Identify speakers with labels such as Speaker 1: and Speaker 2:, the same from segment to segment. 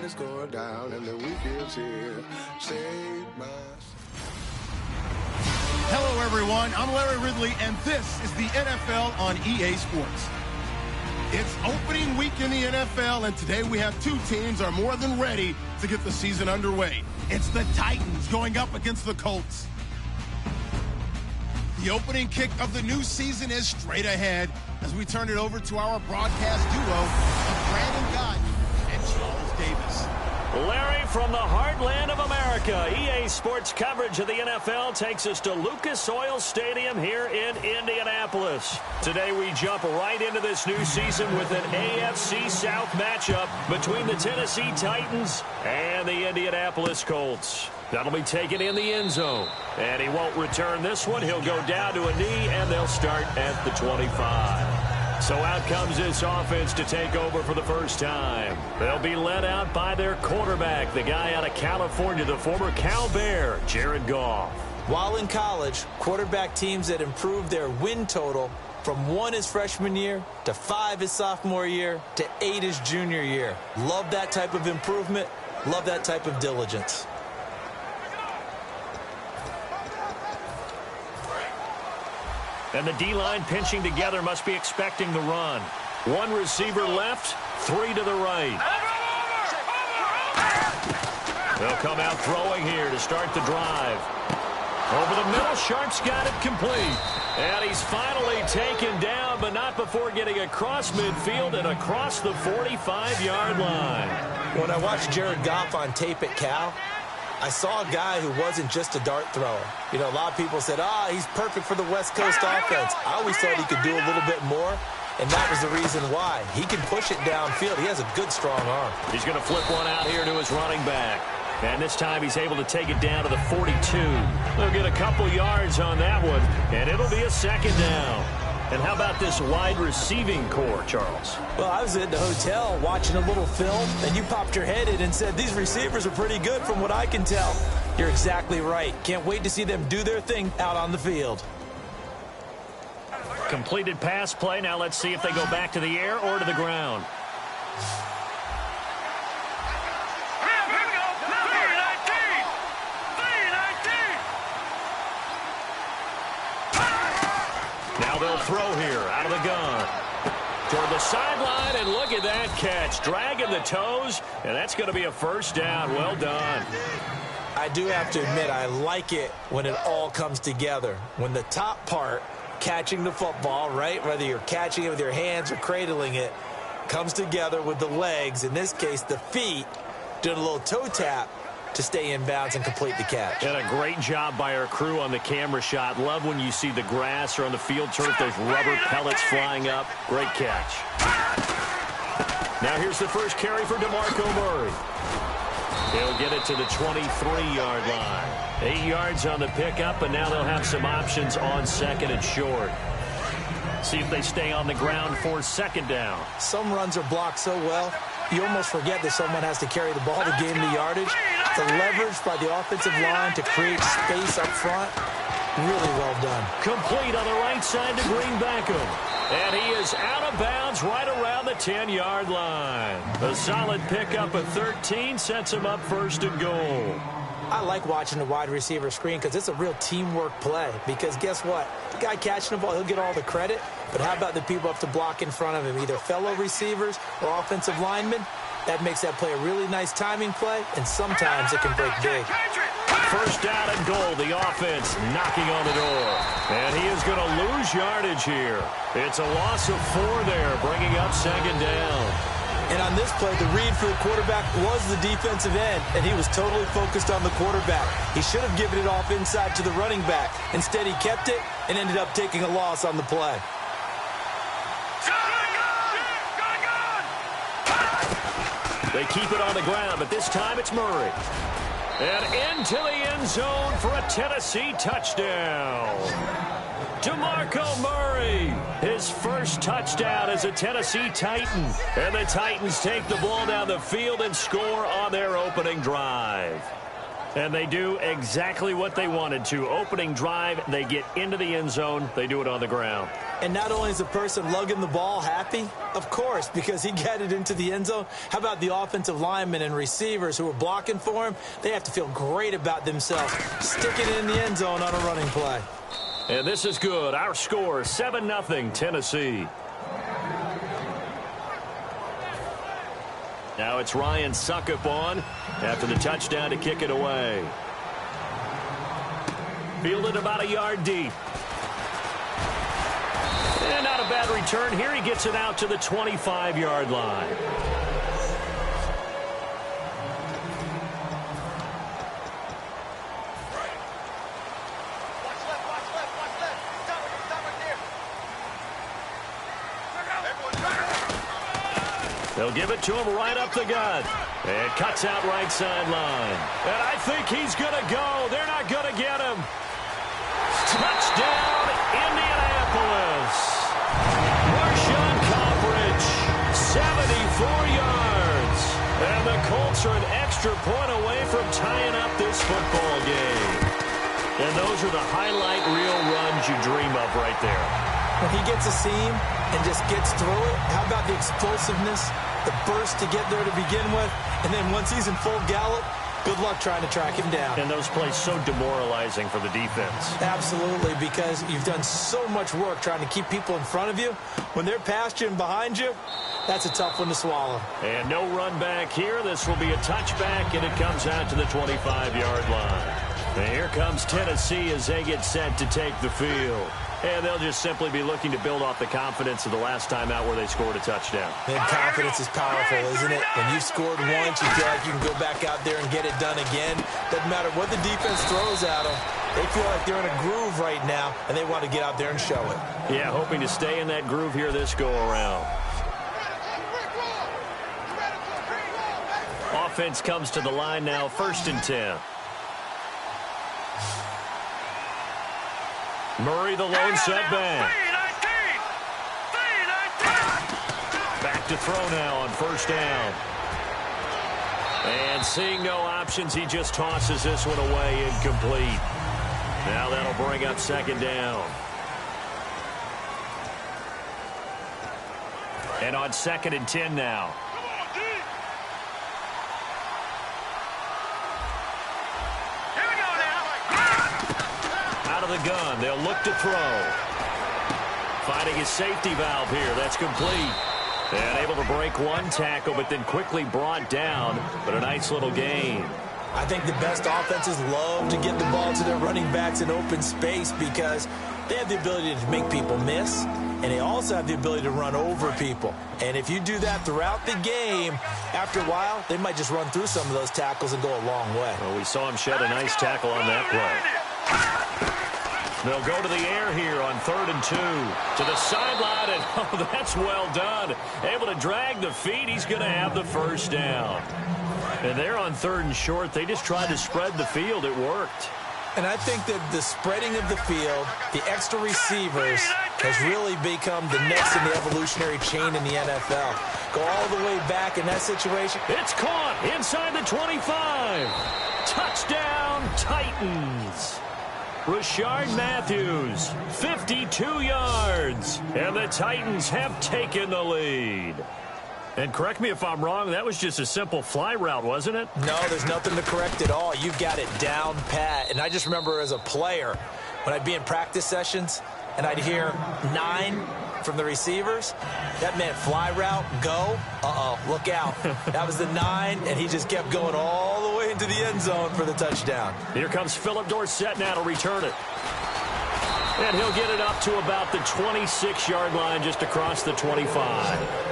Speaker 1: night is going down and the weekend's here. Save my...
Speaker 2: Hello, everyone. I'm Larry Ridley, and this is the NFL on EA Sports. It's opening week in the NFL, and today we have two teams are more than ready to get the season underway. It's the Titans going up against the Colts. The opening kick of the new season is straight ahead as we turn it over to our broadcast duo of Brandon Gott and Charles Davis.
Speaker 3: Larry, from the heartland of America, EA Sports coverage of the NFL takes us to Lucas Oil Stadium here in Indianapolis. Today we jump right into this new season with an AFC South matchup between the Tennessee Titans and the Indianapolis Colts. That'll be taken in the end zone. And he won't return this one. He'll go down to a knee, and they'll start at the 25. So out comes this offense to take over for the first time. They'll be led out by their quarterback, the guy out of California, the former Cal Bear, Jared Goff.
Speaker 4: While in college, quarterback teams that improved their win total from 1 his freshman year to 5 his sophomore year to 8 his junior year. Love that type of improvement. Love that type of diligence.
Speaker 3: And the D-line pinching together must be expecting the run. One receiver left, 3 to the right. They'll come out throwing here to start the drive. Over the middle, Sharp's got it complete. And he's finally taken down, but not before getting across midfield and across the 45-yard line.
Speaker 4: When I watched Jared Goff on tape at Cal, I saw a guy who wasn't just a dart thrower. You know, a lot of people said, he's perfect for the West Coast offense. I always thought he could do a little bit more, and that was the reason why. He can push it downfield. He has a good, strong arm.
Speaker 3: He's going to flip one out here to his running back. And this time he's able to take it down to the 42. They'll get a couple yards on that one, and it'll be a second down. And how about this wide receiving core, Charles?
Speaker 4: Well, I was at the hotel watching a little film, and you popped your head in and said, these receivers are pretty good from what I can tell. You're exactly right. Can't wait to see them do their thing out on the field.
Speaker 3: Completed pass play. Now let's see if they go back to the air or to the ground. Now they'll throw here out of the gun. Toward the sideline, and look at that catch. Dragging the toes, and that's going to be a first down. Well done.
Speaker 4: I do have to admit, I like it when it all comes together. When the top part, catching the football, right, whether you're catching it with your hands or cradling it, comes together with the legs, in this case the feet, doing a little toe tap to stay in bounds and complete the catch.
Speaker 3: And a great job by our crew on the camera shot. Love when you see the grass or on the field turf, there's rubber pellets flying up. Great catch. Now here's the first carry for DeMarco Murray. He'll get it to the 23-yard line. 8 yards on the pickup, and now they'll have some options on second and short. See if they stay on the ground for second down.
Speaker 4: Some runs are blocked so well, you almost forget that someone has to carry the ball to gain the yardage. The leverage by the offensive line to create space up front, really well done.
Speaker 3: Complete on the right side to Green Beckham. And he is out of bounds right around the 10-yard line. A solid pickup of 13 sets him up first and goal.
Speaker 4: I like watching the wide receiver screen because it's a real teamwork play. Because guess what? The guy catching the ball, he'll get all the credit. But how about the people up to block in front of him, either fellow receivers or offensive linemen? That makes that play a really nice timing play, and sometimes it can break big.
Speaker 3: First down and goal, the offense knocking on the door. And he is going to lose yardage here. It's a loss of 4 there, bringing up second down.
Speaker 4: And on this play, the read for the quarterback was the defensive end, and he was totally focused on the quarterback. He should have given it off inside to the running back. Instead, he kept it and ended up taking a loss on the play.
Speaker 3: They keep it on the ground, but this time it's Murray. And into the end zone for a Tennessee touchdown. DeMarco Murray, his first touchdown as a Tennessee Titan. And the Titans take the ball down the field and score on their opening drive. And they do exactly what they wanted to. Opening drive, they get into the end zone. They do it on the ground.
Speaker 4: And not only is the person lugging the ball happy, of course, because he got it into the end zone. How about the offensive linemen and receivers who are blocking for him? They have to feel great about themselves, sticking it in the end zone on a running play.
Speaker 3: And this is good. Our score, 7-0 Tennessee. Now it's Ryan Suckup on after the touchdown to kick it away. Fielded about a yard deep. And not a bad return here. He gets it out to the 25-yard line. They'll give it to him right up the gut. And cuts out right sideline. And I think he's going to go. They're not going to get him. Touchdown, Indianapolis. Marshawn coverage, 74 yards. And the Colts are an extra point away from tying up this football game. And those are the highlight reel runs you dream of right there.
Speaker 4: When he gets a seam and just gets through it, how about the explosiveness, the burst to get there to begin with, and then once he's in full gallop, good luck trying to track him down.
Speaker 3: And those plays so demoralizing for the defense.
Speaker 4: Absolutely, because you've done so much work trying to keep people in front of you. When they're past you and behind you, that's a tough one to swallow.
Speaker 3: And no run back here. This will be a touchback, and it comes out to the 25-yard line. And here comes Tennessee as they get set to take the field. And they'll just simply be looking to build off the confidence of the last time out where they scored a touchdown.
Speaker 4: And confidence is powerful, isn't it? When you've scored once, you feel like you can go back out there and get it done again. Doesn't matter what the defense throws at them. They feel like they're in a groove right now, and they want to get out there and show it.
Speaker 3: Yeah, hoping to stay in that groove here this go-around. Offense comes to the line now, 1st and 10. Murray, the lone setback. Back to throw now on 1st down. And seeing no options, he just tosses this one away incomplete. Now that'll bring up 2nd down. And on 2nd and 10 now. The gun. They'll look to throw. Finding his safety valve here. That's complete. And able to break one tackle, but then quickly brought down. But a nice little gain.
Speaker 4: I think the best offenses love to get the ball to their running backs in open space because they have the ability to make people miss, and they also have the ability to run over people. And if you do that throughout the game, after a while, they might just run through some of those tackles and go a long way.
Speaker 3: Well, we saw him shed a nice tackle on that play. They'll go to the air here on 3rd and 2. To the sideline, and oh, that's well done. Able to drag the feet. He's going to have the 1st down. And they're on 3rd and short. They just tried to spread the field. It worked.
Speaker 4: And I think that the spreading of the field, the extra receivers, has really become the next in the evolutionary chain in the NFL. Go all the way back in that situation.
Speaker 3: It's caught inside the 25. Touchdown, Titans. Rashard Matthews, 52 yards, and the Titans have taken the lead. And correct me if I'm wrong, that was just a simple fly route, wasn't it?
Speaker 4: No, there's nothing to correct at all. You've got it down pat. And I just remember as a player, when I'd be in practice sessions, and I'd hear 9 from the receivers, that meant fly route, go, look out. That was the 9, and he just kept going all the way into the end zone for the touchdown.
Speaker 3: Here comes Phillip Dorsett now to return it. And he'll get it up to about the 26-yard line, just across the 25.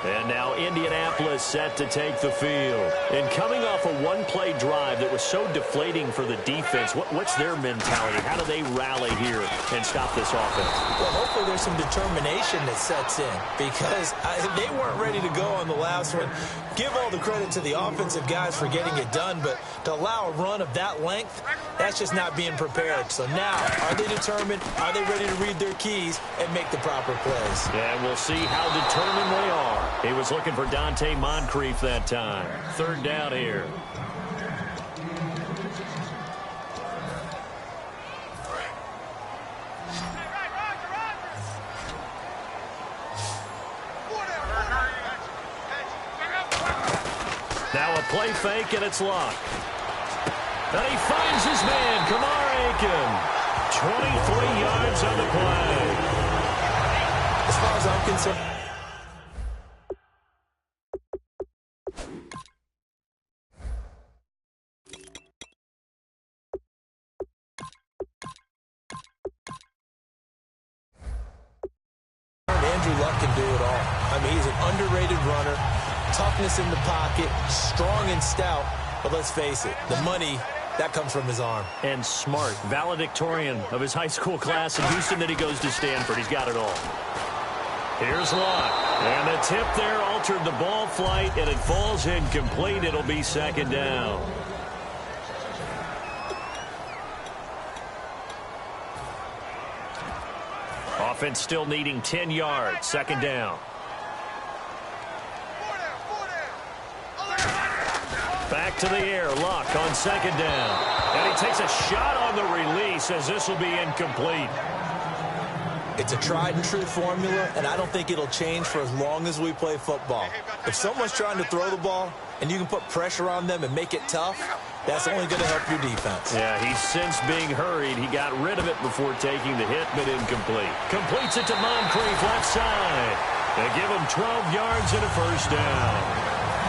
Speaker 3: And now Indianapolis set to take the field. And coming off a one-play drive that was so deflating for the defense, what's their mentality? How do they rally here and stop this offense?
Speaker 4: Well, hopefully there's some determination that sets in because they weren't ready to go on the last one. Give all the credit to the offensive guys for getting it done, but to allow a run of that length, that's just not being prepared. So now, are they determined? Are they ready to read their keys and make the proper plays?
Speaker 3: And we'll see how determined they are. He was looking for Dante Moncrief that time. Third down here. Now a play fake, and it's Luck. And he finds his man, Kamar Aiken. 23 yards on the play.
Speaker 4: As far as I'm concerned, Andrew Luck can do it all. I mean, he's an underrated runner, toughness in the pocket, strong and stout. But let's face it, the money, that comes from his arm.
Speaker 3: And smart, valedictorian of his high school class in Houston. Then he goes to Stanford. He's got it all. Here's Luck. And the tip there altered the ball flight, and it falls incomplete. It'll be second down. Offense still needing 10 yards. Second down. Back to the air. Luck on second down. And he takes a shot on the release as this will be incomplete.
Speaker 4: It's a tried-and-true formula, and I don't think it'll change for as long as we play football. If someone's trying to throw the ball and you can put pressure on them and make it tough, that's only going to help your defense.
Speaker 3: Yeah, he's since being hurried. He got rid of it before taking the hit, but incomplete. Completes it to Moncrief left side. They give him 12 yards and a first down.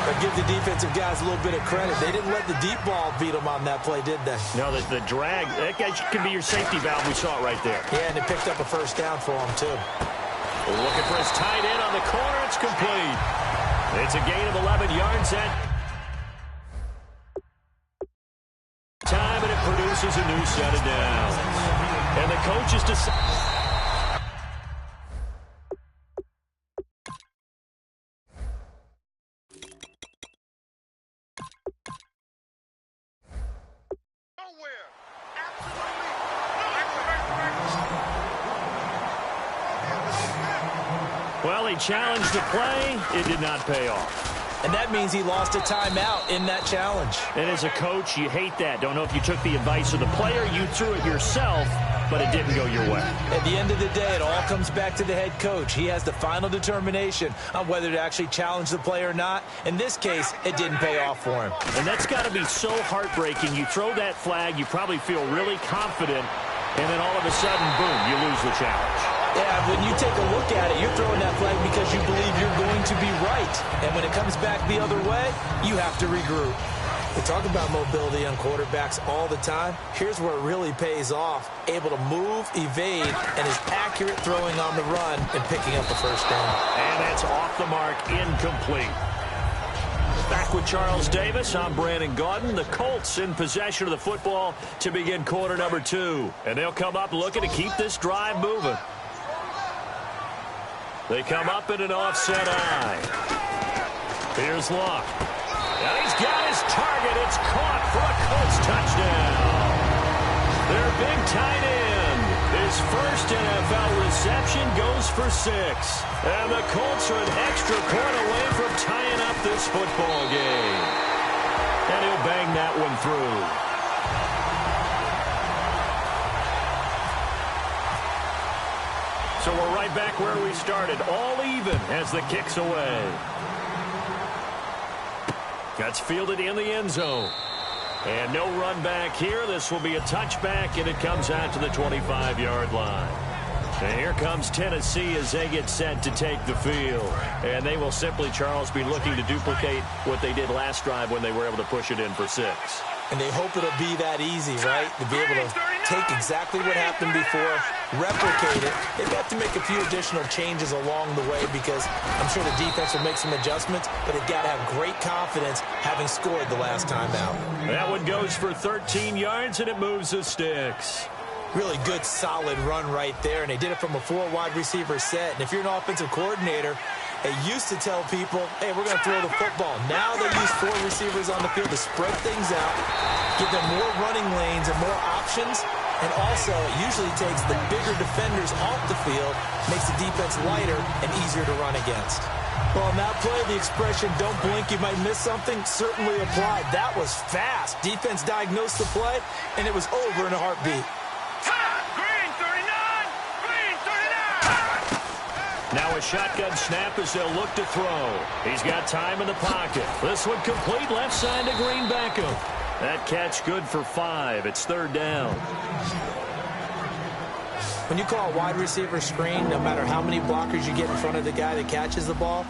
Speaker 4: But give the defensive guys a little bit of credit. They didn't let the deep ball beat them on that play, did they?
Speaker 3: No, the drag, that guy can be your safety valve. We saw it right there.
Speaker 4: Yeah, and it picked up a first down for him, too.
Speaker 3: Looking for his tight end on the corner. It's complete. It's a gain of 11 yards at time, and it produces a new set of downs. And the coach is well, he challenged the play. It did not pay off.
Speaker 4: And that means he lost a timeout in that challenge.
Speaker 3: And as a coach, you hate that. Don't know if you took the advice of the player. You threw it yourself, but it didn't go your way.
Speaker 4: At the end of the day, it all comes back to the head coach. He has the final determination on whether to actually challenge the play or not. In this case, it didn't pay off for him.
Speaker 3: And that's got to be so heartbreaking. You throw that flag, you probably feel really confident, and then all of a sudden, boom, you lose the challenge.
Speaker 4: Yeah, when you take a look at it, you're throwing that flag because you believe you're going to be right. And when it comes back the other way, you have to regroup. We talk about mobility on quarterbacks all the time. Here's where it really pays off. Able to move, evade, and is accurate throwing on the run and picking up the first down.
Speaker 3: And that's off the mark, incomplete. Back with Charles Davis, I'm Brandon Gaudin. The Colts in possession of the football to begin quarter number 2. And they'll come up looking to keep this drive moving. They come up in an offset eye. Here's Luck. And he's got his target. It's caught for a Colts touchdown. Their big tight end. His first NFL reception goes for 6. And the Colts are an extra point away from tying up this football game. And he'll bang that one through. So we're right back where we started, all even as the kick's away. Gets fielded in the end zone. And no run back here. This will be a touchback, and it comes out to the 25-yard line. And here comes Tennessee as they get set to take the field. And they will simply, Charles, be looking to duplicate what they did last drive when they were able to push it in for 6.
Speaker 4: And they hope it'll be that easy, right? To be able to take exactly what happened before, replicate it. They've got to make a few additional changes along the way because I'm sure the defense will make some adjustments, but they've got to have great confidence having scored the last time out.
Speaker 3: That one goes for 13 yards, and it moves the sticks.
Speaker 4: Really good, solid run right there, and they did it from a 4 wide receiver set. And if you're an offensive coordinator, they used to tell people, hey, we're going to throw the football. Now they use 4 receivers on the field to spread things out, give them more running lanes and more options, and also it usually takes the bigger defenders off the field, makes the defense lighter and easier to run against. Well, on that play, the expression, don't blink, you might miss something, certainly applied. That was fast. Defense diagnosed the play, and it was over in a heartbeat.
Speaker 5: Green 39! Green 39!
Speaker 3: Now a shotgun snap as they'll look to throw. He's got time in the pocket. This one complete left side to Green Beckham. That catch good for 5. It's 3rd down.
Speaker 4: When you call a wide receiver screen, no matter how many blockers you get in front of the guy that catches the ball,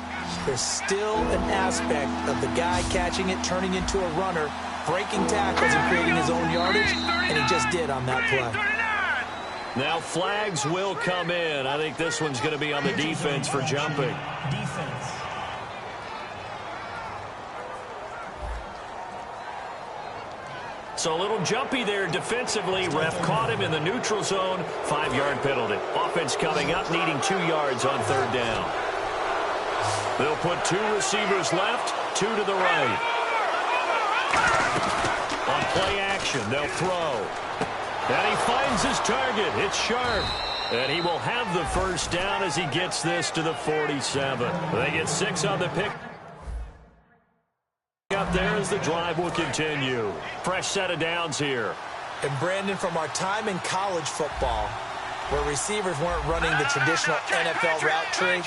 Speaker 4: there's still an aspect of the guy catching it, turning into a runner, breaking tackles and creating his own yardage, and he just did on that play.
Speaker 3: Now flags will come in. I think this one's going to be on the defense for jumping. So a little jumpy there defensively. Ref caught him in the neutral zone. 5-yard penalty. Offense coming up, needing 2 yards on 3rd down. They'll put 2 receivers left, 2 to the right. On play action, they'll throw. And he finds his target. It's Sharp. And he will have the 1st down as he gets this to the 47. They get 6 on the pick. Up there as the drive will continue. Fresh set of downs here.
Speaker 4: And Brandon, from our time in college football, where receivers weren't running the traditional NFL route tree,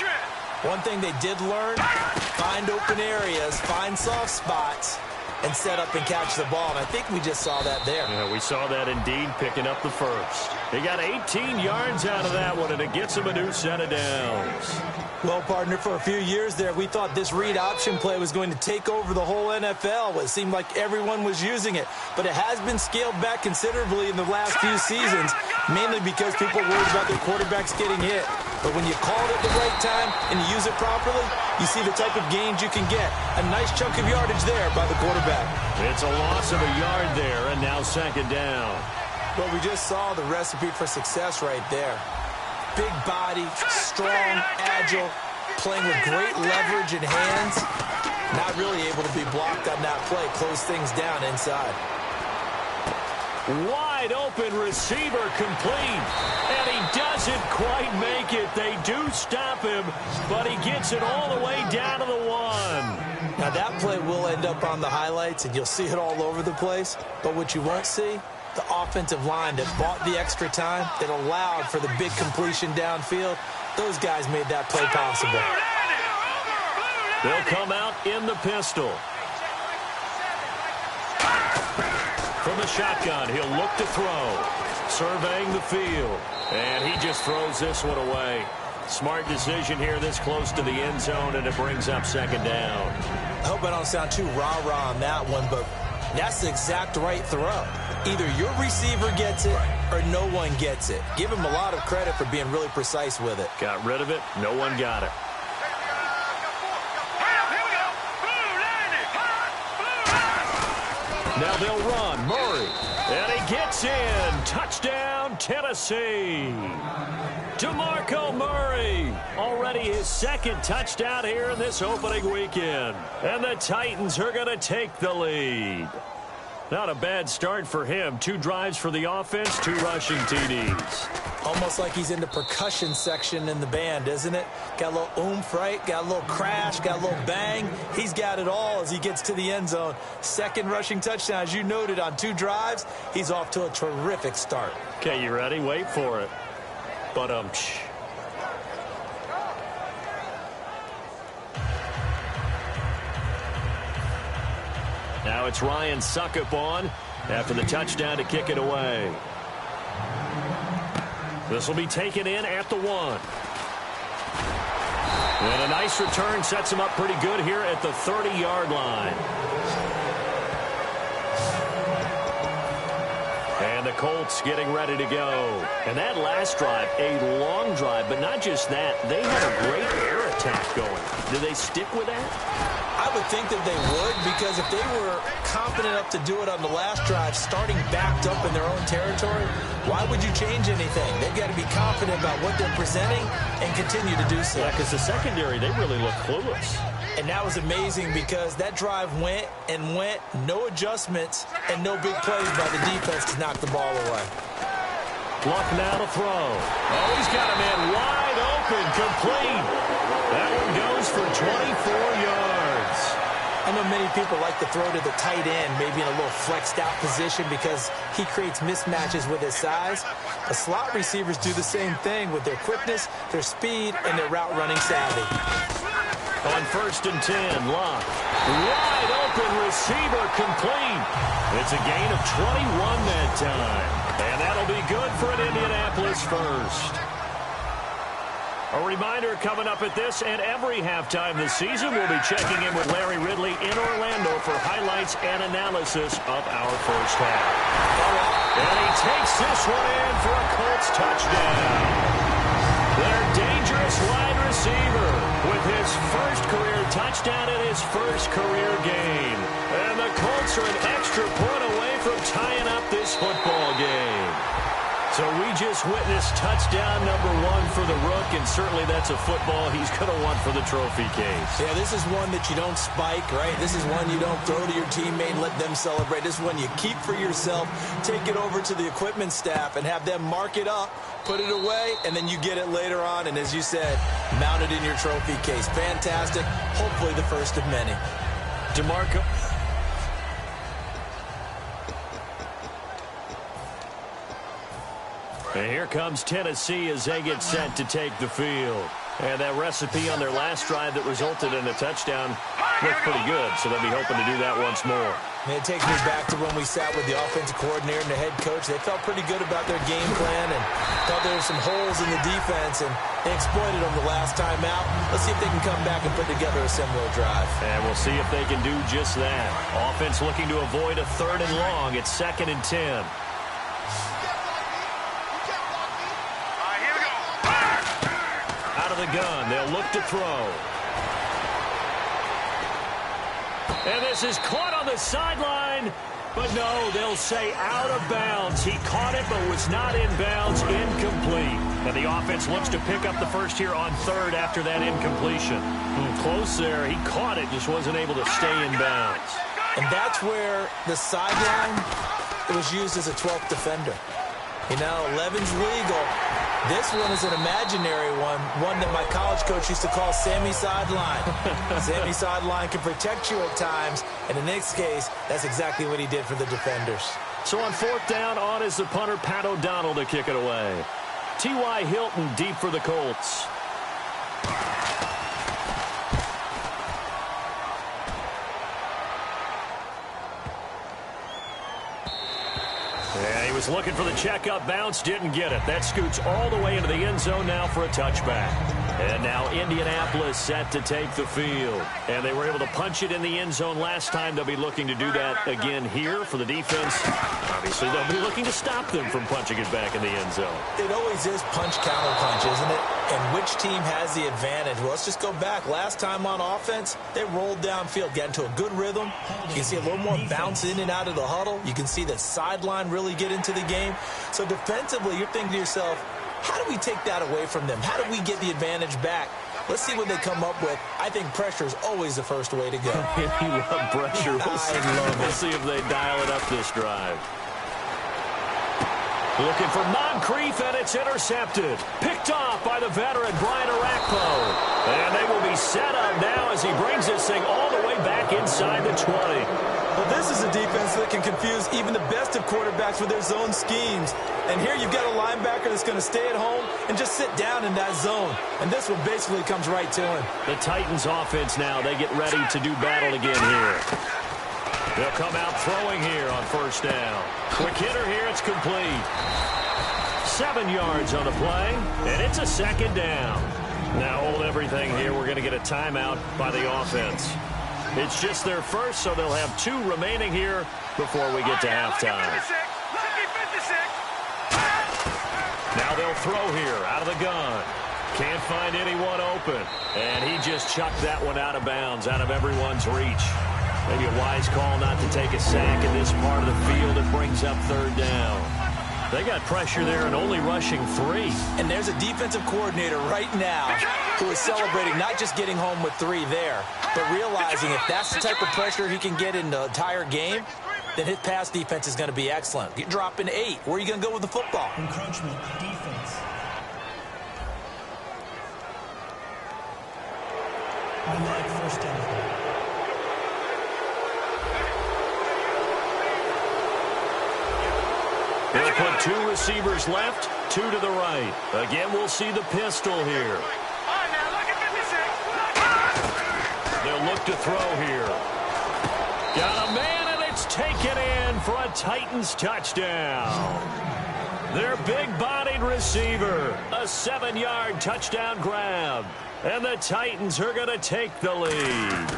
Speaker 4: one thing they did learn, find open areas, find soft spots, and set up and catch the ball. And I think we just saw that there.
Speaker 3: Yeah, we saw that indeed, picking up the 1st. He got 18 yards out of that one, and it gets him a new set of downs.
Speaker 4: Well, partner, for a few years there, we thought this read option play was going to take over the whole NFL. It seemed like everyone was using it. But it has been scaled back considerably in the last few seasons, mainly because people worried about their quarterbacks getting hit. But when you call it at the right time and you use it properly, you see the type of gains you can get. A nice chunk of yardage there by the quarterback.
Speaker 3: It's a loss of a yard there, and now 2nd down.
Speaker 4: Well, we just saw the recipe for success right there. Big body, strong, agile, playing with great leverage in hands. Not really able to be blocked on that play. Close things down inside.
Speaker 3: Wide open receiver complete. And he doesn't quite make it. They do stop him, but he gets it all the way down to the 1.
Speaker 4: Now that play will end up on the highlights, and you'll see it all over the place. But what you won't see, the offensive line that bought the extra time, that allowed for the big completion downfield. Those guys made that play possible.
Speaker 3: They'll come out in the pistol. From the shotgun, he'll look to throw. Surveying the field. And he just throws this one away. Smart decision here this close to the end zone, and it brings up 2nd down.
Speaker 4: I hope I don't sound too rah-rah on that one, but that's the exact right throw. Either your receiver gets it or no one gets it. Give him a lot of credit for being really precise with it.
Speaker 3: Got rid of it. No one got it. Now they'll run. Murray. And he gets in. Touchdown, Tennessee. DeMarco Murray. Already his 2nd touchdown here in this opening weekend. And the Titans are going to take the lead. Not a bad start for him. 2 drives for the offense, 2 rushing TDs.
Speaker 4: Almost like he's in the percussion section in the band, isn't it? Got a little oomph, right? Got a little crash, got a little bang. He's got it all as he gets to the end zone. 2nd rushing touchdown, as you noted, on 2 drives. He's off to a terrific start.
Speaker 3: Okay, you ready? Wait for it. But now it's Ryan Suckup on after the touchdown to kick it away. This will be taken in at the 1. And a nice return sets him up pretty good here at the 30-yard line. And the Colts getting ready to go. And that last drive, a long drive, but not just that. They had a great air attack going. Do they stick with that?
Speaker 4: I would think that they would, because if they were confident enough to do it on the last drive, starting backed up in their own territory, why would you change anything? They've got to be confident about what they're presenting and continue to do so.
Speaker 3: Yeah, because the secondary, they really look clueless.
Speaker 4: And that was amazing because that drive went and went, no adjustments, and no big plays by the defense to knock the ball away.
Speaker 3: Luck now to throw. Oh, he's got a man wide open, complete. That one goes for 24 yards.
Speaker 4: I know many people like to throw to the tight end, maybe in a little flexed out position because he creates mismatches with his size. The slot receivers do the same thing with their quickness, their speed, and their route running savvy.
Speaker 3: On 1st and 10, Locke. Wide open receiver complete. It's a gain of 21 that time. And that'll be good for an Indianapolis first. A reminder coming up at this and every halftime this season, we'll be checking in with Larry Ridley in Orlando for highlights and analysis of our first half. And he takes this one in for a Colts touchdown. Their dangerous wide receiver with his first career touchdown in his first career game. And the Colts are an extra point away from tying up this football game. So we just witnessed touchdown number 1 for the Rook, and certainly that's a football he's going to want for the trophy case.
Speaker 4: Yeah, this is one that you don't spike, right? This is one you don't throw to your teammate and let them celebrate. This is one you keep for yourself, take it over to the equipment staff, and have them mark it up, put it away, and then you get it later on, and as you said, mount it in your trophy case. Fantastic. Hopefully the first of many.
Speaker 3: DeMarco. And here comes Tennessee as they get set to take the field. And that recipe on their last drive that resulted in a touchdown looked pretty good, so they'll be hoping to do that once more.
Speaker 4: And it takes me back to when we sat with the offensive coordinator and the head coach. They felt pretty good about their game plan and thought there were some holes in the defense, and they exploited them the last time out. Let's see if they can come back and put together a similar drive.
Speaker 3: And we'll see if they can do just that. Offense looking to avoid a 3rd and long. It's 2nd and 10. Of the gun, they'll look to throw. And this is caught on the sideline, but no, they'll say out of bounds. He caught it, but was not in bounds, incomplete. And the offense looks to pick up the first here on 3rd after that incompletion. Close there, he caught it, just wasn't able to stay in bounds.
Speaker 4: And that's where the sideline, it was used as a 12th defender. You know, 11's legal. This one is an imaginary one that my college coach used to call Sammy Sideline. Sammy Sideline can protect you at times, and in this case, that's exactly what he did for the defenders.
Speaker 3: So on 4th down, on is the punter, Pat O'Donnell, to kick it away. T.Y. Hilton deep for the Colts. Yeah, he was looking for the checkup bounce, didn't get it. That scoots all the way into the end zone now for a touchback. And now Indianapolis set to take the field. And they were able to punch it in the end zone last time. They'll be looking to do that again here for the defense. Obviously, they'll be looking to stop them from punching it back in the end zone.
Speaker 4: It always is punch, counter punch, isn't it? And which team has the advantage? Well, let's just go back. Last time on offense, they rolled downfield, got into a good rhythm. You can see a little more bounce in and out of the huddle. You can see the sideline really get into the game. So defensively, you're thinking to yourself, how do we take that away from them? How do we get the advantage back? Let's see what they come up with. I think pressure is always the first way to go.
Speaker 3: You love pressure.
Speaker 4: We'll
Speaker 3: see if they dial it up this drive. Looking for Moncrief, and it's intercepted. Picked off by the veteran, Brian Arakpo. And they will be set up now as he brings this thing all the way back inside the 20.
Speaker 4: Well, this is a defense that can confuse even the best of quarterbacks with their zone schemes. And here you've got a linebacker that's going to stay at home and just sit down in that zone. And this one basically comes right to him.
Speaker 3: The Titans offense now, they get ready to do battle again here. They'll come out throwing here on 1st down. Quick hitter here, it's complete. 7 yards on the play, and it's a 2nd down. Now hold everything here. We're going to get a timeout by the offense. It's just their first, so they'll have 2 remaining here before we get to halftime. Now they'll throw here out of the gun. Can't find anyone open. And he just chucked that one out of bounds, out of everyone's reach. Maybe a wise call not to take a sack in this part of the field. It brings up 3rd down. They got pressure there and only rushing 3.
Speaker 4: And there's a defensive coordinator right now who is celebrating not just getting home with 3 there, but realizing if that's the type of pressure he can get in the entire game, then his pass defense is going to be excellent. You're dropping 8. Where are you going to go with the football?
Speaker 6: Encroachment defense. Automatic first down.
Speaker 3: They'll put 2 receivers left, 2 to the right. Again, we'll see the pistol here. They'll look to throw here. Got a man, and it's taken in for a Titans touchdown. Their big-bodied receiver, a 7-yard touchdown grab. And the Titans are going to take the lead.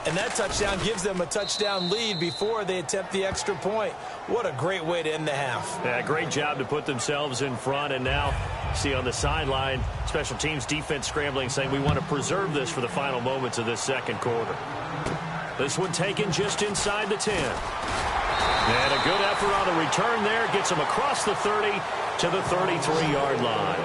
Speaker 4: And that touchdown gives them a touchdown lead before they attempt the extra point. What a great way to end the half.
Speaker 3: Yeah, great job to put themselves in front. And now, see on the sideline, special teams defense scrambling, saying we want to preserve this for the final moments of this second quarter. This one taken just inside the 10. And a good effort on the return there. Gets them across the 30 to the 33-yard line.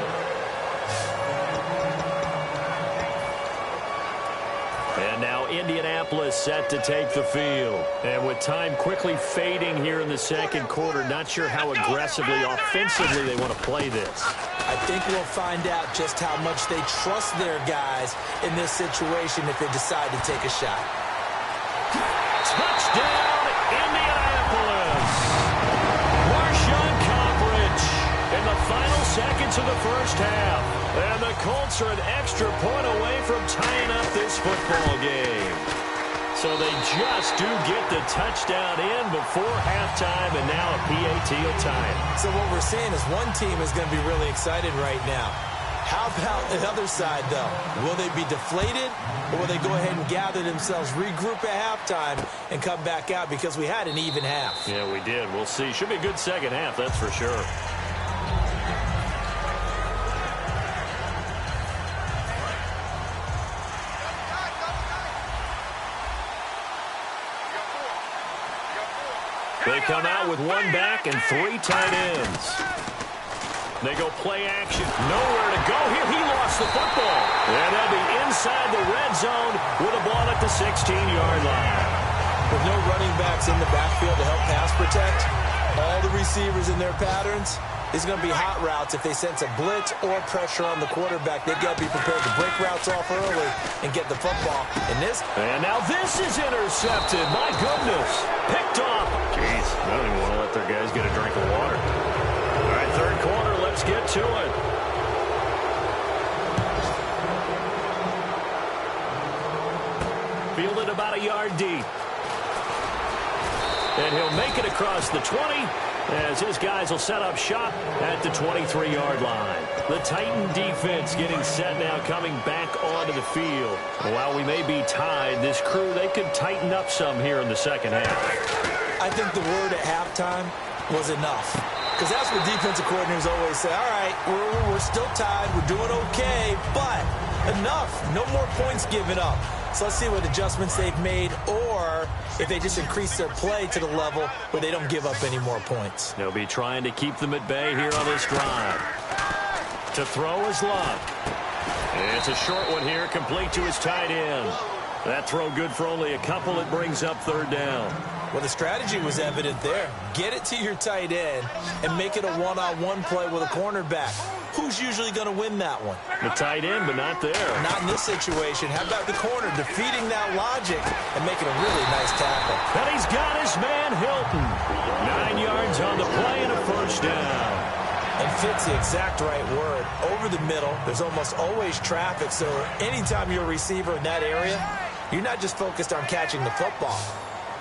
Speaker 3: And now Indianapolis set to take the field. And with time quickly fading here in the second quarter, not sure how aggressively, offensively they want to play this.
Speaker 4: I think we'll find out just how much they trust their guys in this situation if they decide to take a shot.
Speaker 3: Touchdown, Indianapolis. Marshawn Coverage in the final seconds of the first half. And the Colts are an extra point away from tying up this football game. So they just do get the touchdown in before halftime, and now a PAT will tie it.
Speaker 4: So what we're saying is one team is going to be really excited right now. How about the other side, though? Will they be deflated, or will they go ahead and gather themselves, regroup at halftime, and come back out because we had an even half?
Speaker 3: Yeah, we did. We'll see. Should be a good second half, that's for sure. They come out with 1 back and 3 tight ends. They go play action. Nowhere to go here. He lost the football. And they'll be inside the red zone with a ball at the 16-yard line.
Speaker 4: With no running backs in the backfield to help pass protect, all the receivers in their patterns, it's going to be hot routes. If they sense a blitz or pressure on the quarterback, they've got to be prepared to break routes off early and get the football.
Speaker 3: And now this is intercepted. My goodness. Picked off. Jeez, I don't even want to let their guys get a drink of water. All right, third quarter, let's get to it. Fielded about a yard deep. And he'll make it across the 20 as his guys will set up shop at the 23-yard line. The Titan defense getting set now, coming back onto the field. While we may be tied, this crew, they could tighten up some here in the second half.
Speaker 4: I think the word at halftime was enough. Because that's what defensive coordinators always say. All right, we're still tied. We're doing okay, but enough. No more points given up. So let's see what adjustments they've made, or if they just increase their play to the level where they don't give up any more points.
Speaker 3: They'll be trying to keep them at bay here on this drive. To throw is Love. It's a short one here, complete to his tight end. That throw good for only a couple. It brings up third down.
Speaker 4: Well, the strategy was evident there. Get it to your tight end and make it a one-on-one play with a cornerback. Who's usually going to win that one?
Speaker 3: The tight end, but not there.
Speaker 4: Not in this situation. How about the corner defeating that logic and making a really nice tackle?
Speaker 3: And he's got his man Hilton. 9 yards on the play and a first down.
Speaker 4: And fits the exact right word. Over the middle, there's almost always traffic, so anytime you're a receiver in that area, you're not just focused on catching the football.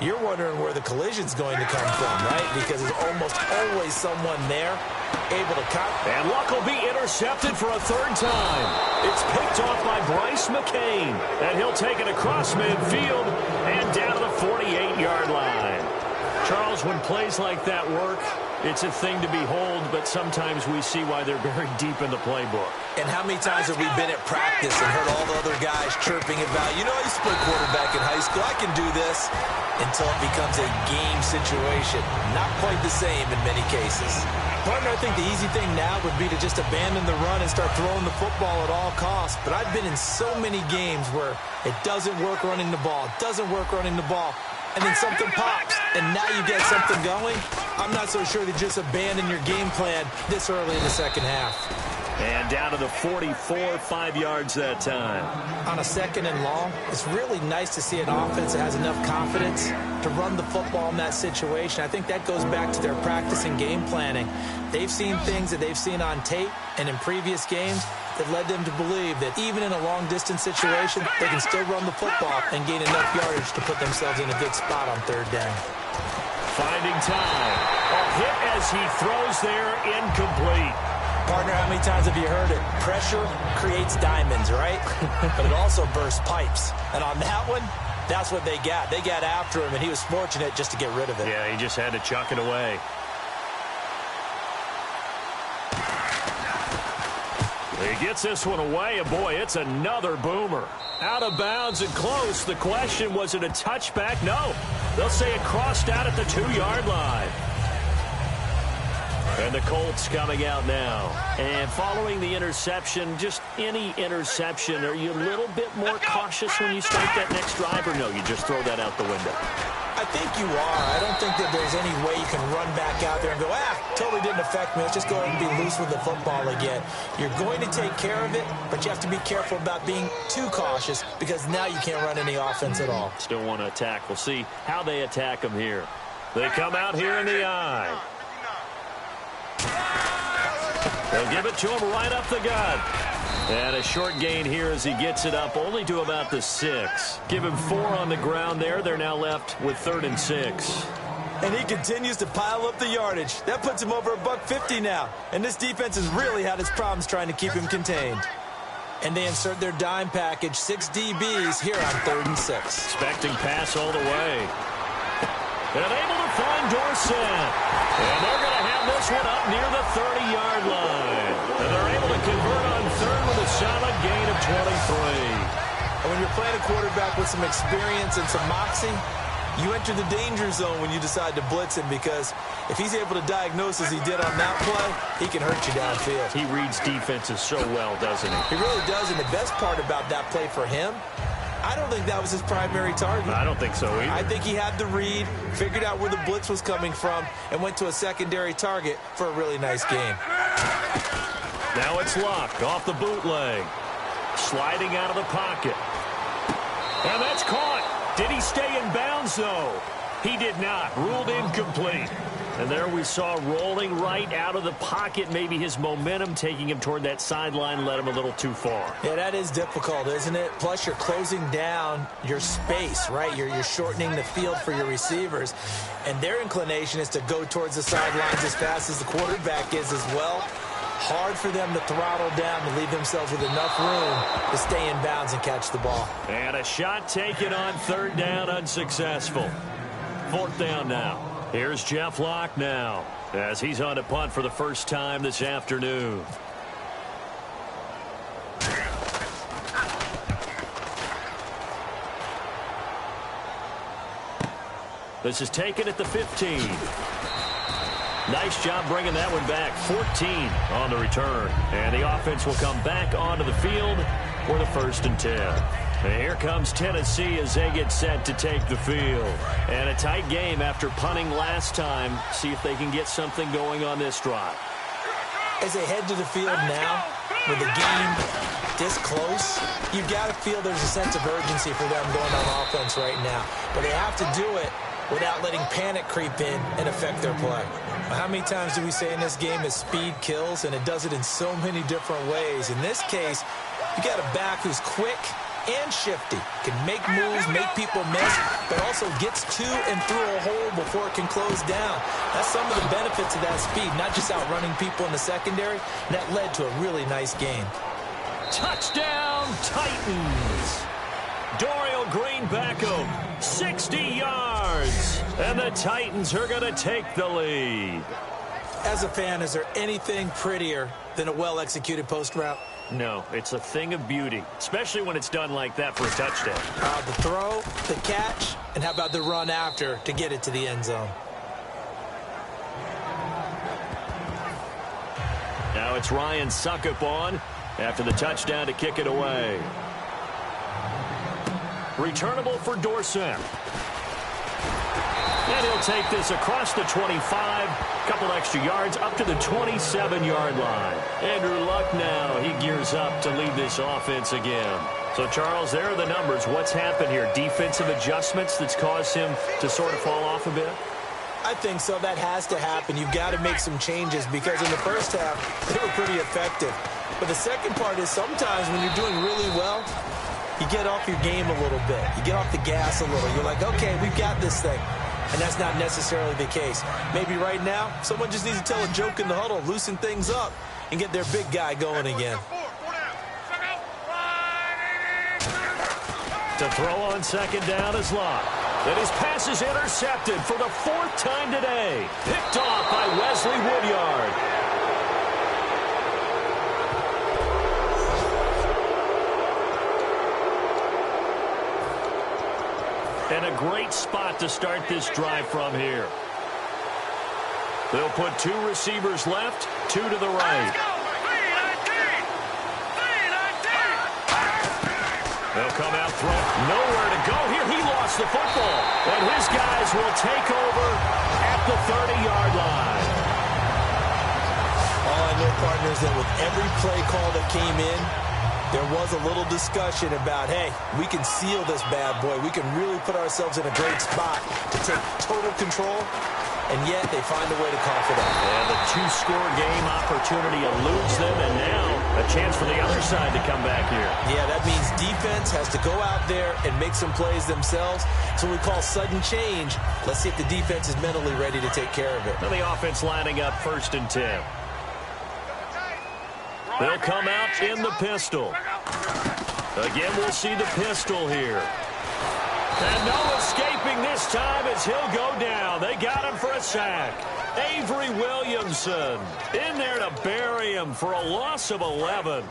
Speaker 4: You're wondering where the collision's going to come from, right? Because there's almost always someone there able to cut.
Speaker 3: And Luck will be intercepted for a third time. It's picked off by Bryce McCain. And he'll take it across midfield and down to the 48-yard line. Charles, when plays like that work, it's a thing to behold, but sometimes we see why they're very deep in the playbook.
Speaker 4: And how many times have we been at practice and heard all the other guys chirping about, you know, I used to play quarterback in high school, I can do this, until it becomes a game situation. Not quite the same in many cases. Partner, I think the easy thing now would be to just abandon the run and start throwing the football at all costs. But I've been in so many games where it doesn't work running the ball, and then something pops, and now you get something going. I'm not so sure to just abandon your game plan this early in the second half.
Speaker 3: And down to the 44, 5 yards that time.
Speaker 4: On a 2nd and long, it's really nice to see an offense that has enough confidence to run the football in that situation. I think that goes back to their practice and game planning. They've seen things that they've seen on tape and in previous games that led them to believe that even in a long-distance situation, they can still run the football and gain enough yardage to put themselves in a good spot on 3rd down.
Speaker 3: Finding time. A hit as he throws there, incomplete.
Speaker 4: Partner, how many times have you heard it? Pressure creates diamonds, right? But it also bursts pipes. And on that one, that's what they got. They got after him, and he was fortunate just to get rid of it.
Speaker 3: Yeah, he just had to chuck it away. He gets this one away, and boy, it's another boomer. Out of bounds and close. The question, was it a touchback? No. They'll say it crossed out at the 2-yard line. And the Colts coming out now. And following the interception, just any interception, are you a little bit more cautious when you start that next drive, or no, you just throw that out the window?
Speaker 4: I think you are. I don't think that there's any way you can run back out there and go, totally didn't affect me. Let's just go ahead and be loose with the football again. You're going to take care of it, but you have to be careful about being too cautious because now you can't run any offense at all.
Speaker 3: Still want to attack. We'll see how they attack them here. They come out here in the eye. They'll give it to him right up the gut. And a short gain here as he gets it up only to about the 6. Give him 4 on the ground there. They're now left with 3rd and 6.
Speaker 4: And he continues to pile up the yardage. That puts him over $150 now. And this defense has really had its problems trying to keep him contained. And they insert their dime package, 6 DBs here on 3rd and 6.
Speaker 3: Expecting pass all the way. And able to find Dorsett. And they're going to have this one up near the 30-yard line. And they're able to convert on 3rd with a solid gain of 23.
Speaker 4: And when you're playing a quarterback with some experience and some moxie, you enter the danger zone when you decide to blitz him, because if he's able to diagnose as he did on that play, he can hurt you downfield.
Speaker 3: He reads defenses so well, doesn't he?
Speaker 4: He really does, and the best part about that play for him, I don't think that was his primary target.
Speaker 3: I don't think so either.
Speaker 4: I think he had the read, figured out where the blitz was coming from, and went to a secondary target for a really nice game.
Speaker 3: Now it's Luck off the bootleg. Sliding out of the pocket. And that's caught. Did he stay in bounds, though? He did not. Ruled incomplete. And there we saw rolling right out of the pocket. Maybe his momentum taking him toward that sideline led him a little too far.
Speaker 4: Yeah, that is difficult, isn't it? Plus, you're closing down your space, right? You're shortening the field for your receivers. And their inclination is to go towards the sidelines as fast as the quarterback is as well. Hard for them to throttle down to leave themselves with enough room to stay in bounds and catch the ball.
Speaker 3: And a shot taken on 3rd down, unsuccessful. 4th down now. Here's Jeff Locke now as he's on to punt for the first time this afternoon. This is taken at the 15. Nice job bringing that one back. 14 on the return. And the offense will come back onto the field for the 1st and 10. And here comes Tennessee as they get set to take the field. And a tight game after punting last time. See if they can get something going on this drive.
Speaker 4: As they head to the field now, with the game this close, you've got to feel there's a sense of urgency for them going on offense right now. But they have to do it without letting panic creep in and affect their play. How many times do we say in this game that speed kills, and it does it in so many different ways? In this case, you got a back who's quick and shifty, can make moves, make people miss, but also gets to and through a hole before it can close down. That's some of the benefits of that speed, not just outrunning people in the secondary. That led to a really nice game.
Speaker 3: Touchdown, Titans. Dorial Green Beckham, 60 yards. And the Titans are going to take the lead.
Speaker 4: As a fan, is there anything prettier than a well-executed post route?
Speaker 3: No, it's a thing of beauty, especially when it's done like that for a touchdown.
Speaker 4: The throw, the catch, and how about the run after to get it to the end zone?
Speaker 3: Now it's Ryan Suckup on after the touchdown to kick it away. Returnable for Dorsett. And he'll take this across the 25, a couple extra yards up to the 27-yard line. Andrew Luck now, he gears up to lead this offense again. So, Charles, there are the numbers. What's happened here? Defensive adjustments that's caused him to sort of fall off a bit?
Speaker 4: I think so. That has to happen. You've got to make some changes because in the first half, they were pretty effective. But the second part is sometimes when you're doing really well, you get off your game a little bit. You get off the gas a little. You're like, okay, we've got this thing. And that's not necessarily the case. Maybe right now, someone just needs to tell a joke in the huddle, loosen things up, and get their big guy going again.
Speaker 3: To throw on second down is Locke. And his pass is intercepted for the 4th time today. Picked off by Wesley Woodyard. And a great spot to start this drive from here. They'll put 2 receivers left, 2 to the right. They'll come out front. Nowhere to go here. He lost the football. And his guys will take over at the 30-yard line.
Speaker 4: All I know, partners, that with every play call that came in, there was a little discussion about, hey, we can seal this bad boy. We can really put ourselves in a great spot to take total control. And yet they find a way to cough it up.
Speaker 3: And the 2-score game opportunity eludes them, and now a chance for the other side to come back here.
Speaker 4: Yeah, that means defense has to go out there and make some plays themselves. So we call sudden change. Let's see if the defense is mentally ready to take care of it.
Speaker 3: And the offense lining up 1st and 10. They'll come out in the pistol. Again, we'll see the pistol here. And no escaping this time as he'll go down. They got him for a sack. Avery Williamson in there to bury him for a loss of 11.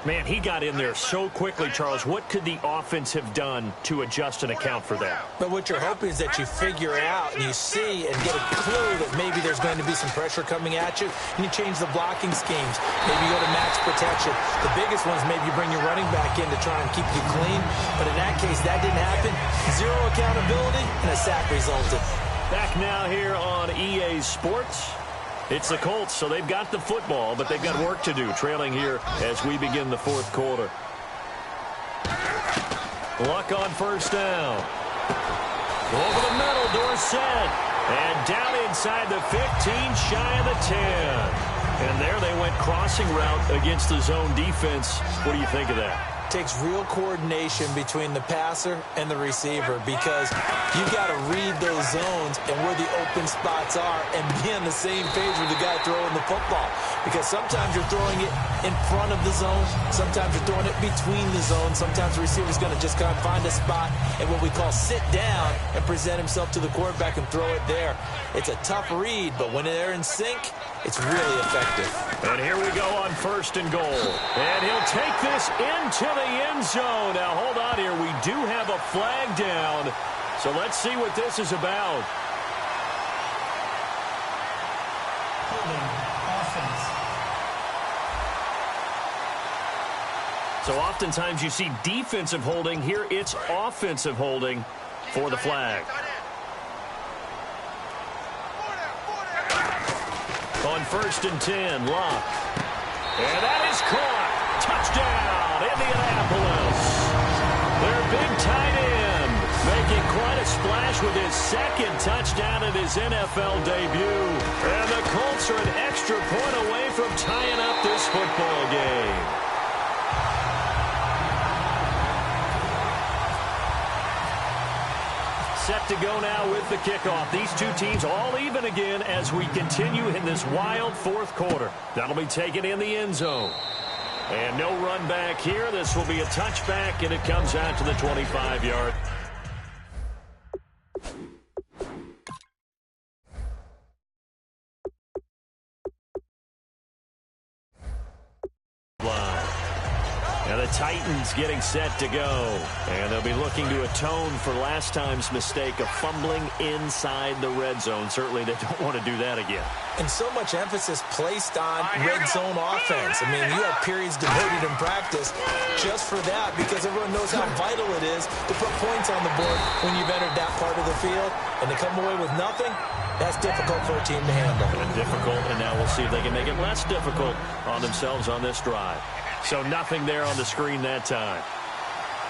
Speaker 3: Man, he got in there so quickly, Charles. What could the offense have done to adjust and account for that?
Speaker 4: But what you're hoping is that you figure out and you see and get a clue that maybe there's going to be some pressure coming at you, and you change the blocking schemes. Maybe you go to max protection. The biggest one is maybe you bring your running back in to try and keep you clean. But in that case, that didn't happen. 0 accountability, and a sack resulted.
Speaker 3: Back now here on EA Sports. It's the Colts, so they've got the football, but they've got work to do, trailing here as we begin the 4th quarter. Luck on 1st down. Over the middle, Dorsett. And down inside the 15, shy of the 10. And there they went crossing route against the zone defense. What do you think of that?
Speaker 4: Takes real coordination between the passer and the receiver because you've got to read those zones and where the open spots are and be on the same page with the guy throwing the football. Because sometimes you're throwing it in front of the zone. Sometimes you're throwing it between the zones. Sometimes the receiver's going to just kind of find a spot and what we call sit down and present himself to the quarterback and throw it there. It's a tough read, but when they're in sync, it's really effective.
Speaker 3: And here we go on 1st and goal. And he'll take this into the end zone. Now, hold on here. We do have a flag down. So let's see what this is about. So oftentimes you see defensive holding. Here it's offensive holding for the flag. On 1st and 10, Locke. And that is caught. Touchdown, Indianapolis. Their big tight end making quite a splash with his 2nd touchdown in his NFL debut. And the Colts are an extra point away from tying up this football game. Set to go now with the kickoff. These 2 teams all even again as we continue in this wild 4th quarter. That'll be taken in the end zone. And no run back here. This will be a touchback, and it comes out to the 25-yard. line. And the Titans getting set to go. And they'll be looking to atone for last time's mistake of fumbling inside the red zone. Certainly they don't want to do that again.
Speaker 4: And so much emphasis placed on red zone offense. I mean, you have periods devoted in practice just for that because everyone knows how vital it is to put points on the board when you've entered that part of the field. And to come away with nothing, that's difficult for a team to handle.
Speaker 3: And difficult, and now we'll see if they can make it less difficult on themselves on this drive. So nothing there on the screen that time.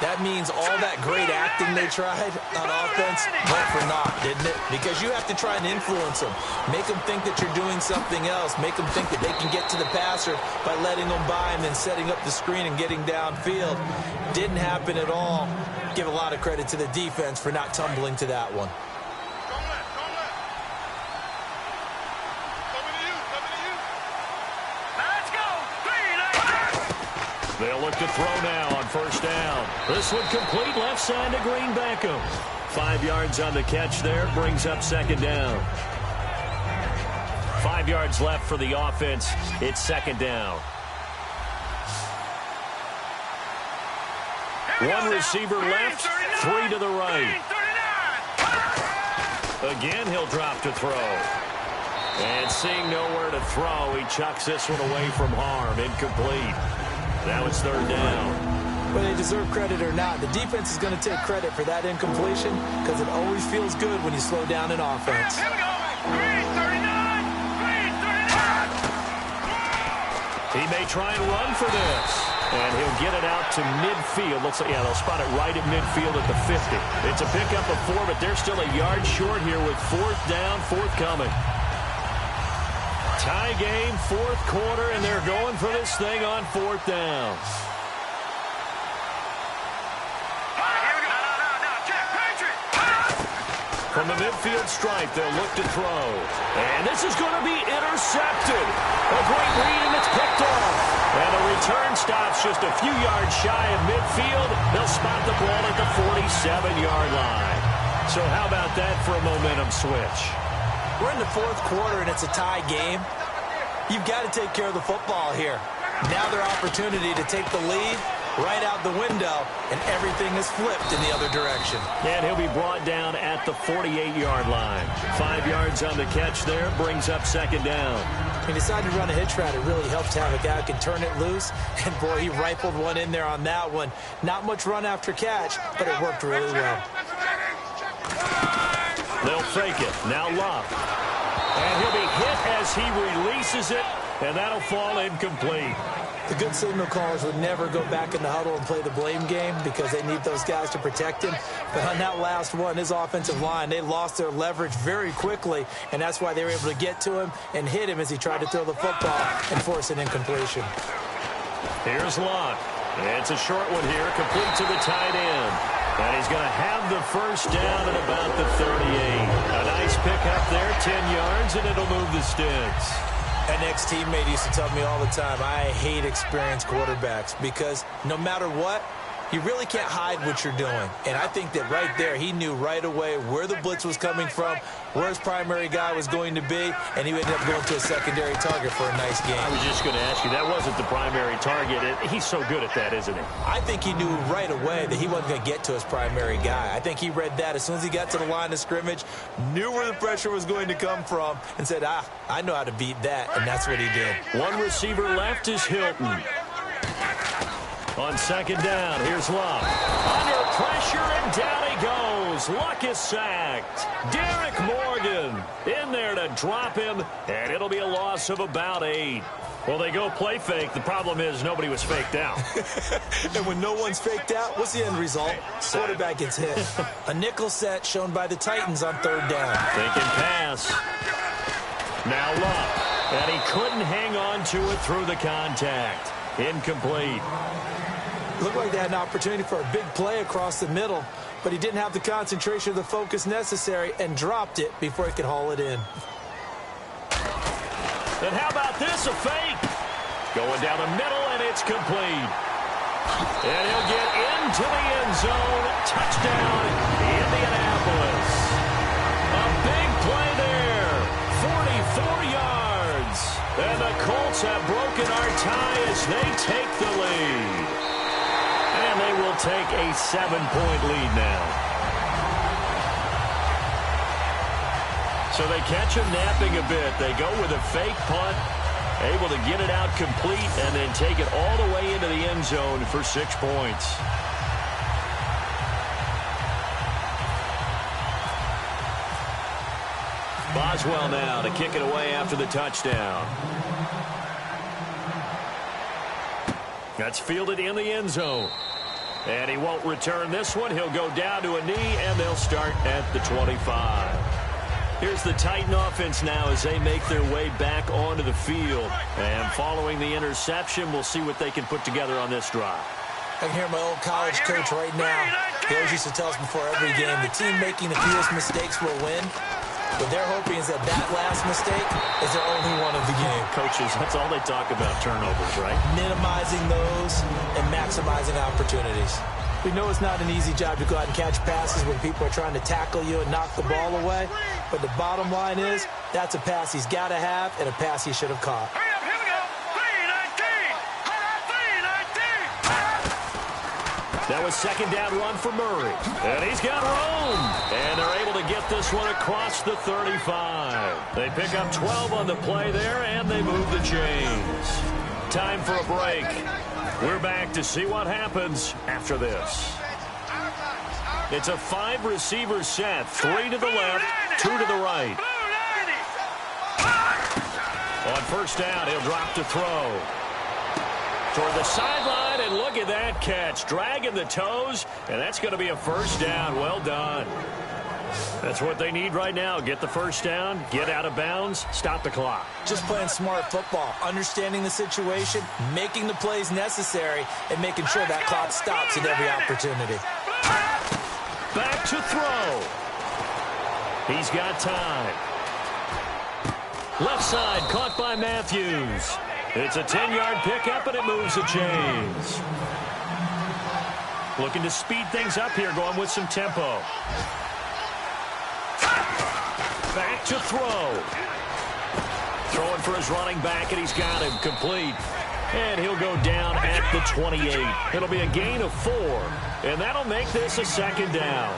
Speaker 4: That means all that great acting they tried on offense went for naught, didn't it? Because you have to try and influence them. Make them think that you're doing something else. Make them think that they can get to the passer by letting them by and then setting up the screen and getting downfield. Didn't happen at all. Give a lot of credit to the defense for not tumbling to that one.
Speaker 3: They'll look to throw now on first down. This one complete left side to Green Beckham. 5 yards on the catch there, brings up second down. 5 yards left for the offense. It's second down. One receiver left, 3 to the right. Again, he'll drop to throw. And seeing nowhere to throw, he chucks this one away from harm. Incomplete. Now it's third down.
Speaker 4: Whether they deserve credit or not, the defense is going to take credit for that incompletion because it always feels good when you slow down an offense.
Speaker 5: Here we go. Green 39. Green 39.
Speaker 3: He may try and run for this. And he'll get it out to midfield. Looks like, yeah, they'll spot it right at midfield at the 50. It's a pickup of 4, but they're still a yard short here with fourth down, forthcoming. Tie game, fourth quarter, and they're going for this thing on fourth down. From the midfield stripe, they'll look to throw. And this is going to be intercepted. A great read, and it's picked off. And the return stops just a few yards shy of midfield. They'll spot the ball at the 47-yard line. So how about that for a momentum switch?
Speaker 4: We're in the fourth quarter, and it's a tie game. You've got to take care of the football here. Now their opportunity to take the lead right out the window, and everything is flipped in the other direction.
Speaker 3: And he'll be brought down at the 48-yard line. 5 yards on the catch there, brings up second down.
Speaker 4: He decided to run a hitch route. It really helps to have a guy who can turn it loose, and boy, he rifled one in there on that one. Not much run after catch, but it worked really well.
Speaker 3: They'll fake it. Now Love. And he'll be hit as he releases it, and that'll fall incomplete.
Speaker 4: The good signal callers would never go back in the huddle and play the blame game because they need those guys to protect him. But on that last one, his offensive line, they lost their leverage very quickly, and that's why they were able to get to him and hit him as he tried to throw the football and force an incompletion.
Speaker 3: Here's Locke. It's a short one here, complete to the tight end. And he's going to have the first down at about the 38. A nice pickup there, 10 yards, and it'll move the sticks.
Speaker 4: An ex-teammate used to tell me all the time, I hate experienced quarterbacks because no matter what, you really can't hide what you're doing. And I think that right there, he knew right away where the blitz was coming from, where his primary guy was going to be, and he ended up going to a secondary target for a nice game.
Speaker 3: I was just going to ask you, that wasn't the primary target. He's so good at that, isn't he?
Speaker 4: I think he knew right away that he wasn't going to get to his primary guy. I think he read that as soon as he got to the line of scrimmage, knew where the pressure was going to come from, and said, I know how to beat that, and that's what he did.
Speaker 3: One receiver left is Hilton. On second down, here's Luck. Under pressure, and down he goes. Luck is sacked. Derek Morgan in there to drop him, and it'll be a loss of about 8. Well, they go play fake. The problem is nobody was faked out.
Speaker 4: And when no one's faked out, what's the end result? Quarterback gets hit. A nickel set shown by the Titans on third down.
Speaker 3: Thinking pass. Now Luck. And he couldn't hang on to it through the contact. Incomplete.
Speaker 4: Looked like they had an opportunity for a big play across the middle, but he didn't have the concentration or the focus necessary and dropped it before he could haul it in.
Speaker 3: And how about this, a fake? Going down the middle, and it's complete. And he'll get into the end zone. Touchdown, Indianapolis. A big play there. 44 yards. And the Colts have broken our tie as they take the lead. take a 7-point lead now. So they catch him napping a bit. They go with a fake punt, able to get it out complete, and then take it all the way into the end zone for 6 points. Boswell now to kick it away after the touchdown. That's fielded in the end zone. And he won't return this one. He'll go down to a knee, and they'll start at the 25. Here's the Titan offense now as they make their way back onto the field. And following the interception, we'll see what they can put together on this drive.
Speaker 4: I can hear my old college coach right now. He always used to tell us before every game, the team making the fewest mistakes will win. What they're hoping is that last mistake is their only one of the game.
Speaker 3: Coaches, that's all they talk about, turnovers, right?
Speaker 4: Minimizing those and maximizing opportunities. We know it's not an easy job to go out and catch passes when people are trying to tackle you and knock the ball away. But the bottom line is, that's a pass he's got to have and a pass he should have caught.
Speaker 5: Hurry up, here we go. 3-19.
Speaker 3: That was second down run for Murray. And he's got room. And they're able to get this one across the 35. They pick up 12 on the play there, and they move the chains. Time for a break. We're back to see what happens after this. It's a 5-receiver set. 3 to the left, 2 to the right. On first down, he'll drop to throw. Toward the sideline, and look at that catch. Dragging the toes, and that's going to be a first down. Well done. That's what they need right now. Get the first down, get out of bounds, stop the clock.
Speaker 4: Just playing smart football, understanding the situation, making the plays necessary, and making sure that clock stops at every opportunity.
Speaker 3: Back to throw. He's got time. Left side, caught by Matthews. It's a 10-yard pickup, and it moves the chains. Looking to speed things up here, going with some tempo. Back to throw. Throwing for his running back, and he's got him complete. And he'll go down at the 28. It'll be a gain of 4, and that'll make this a second down.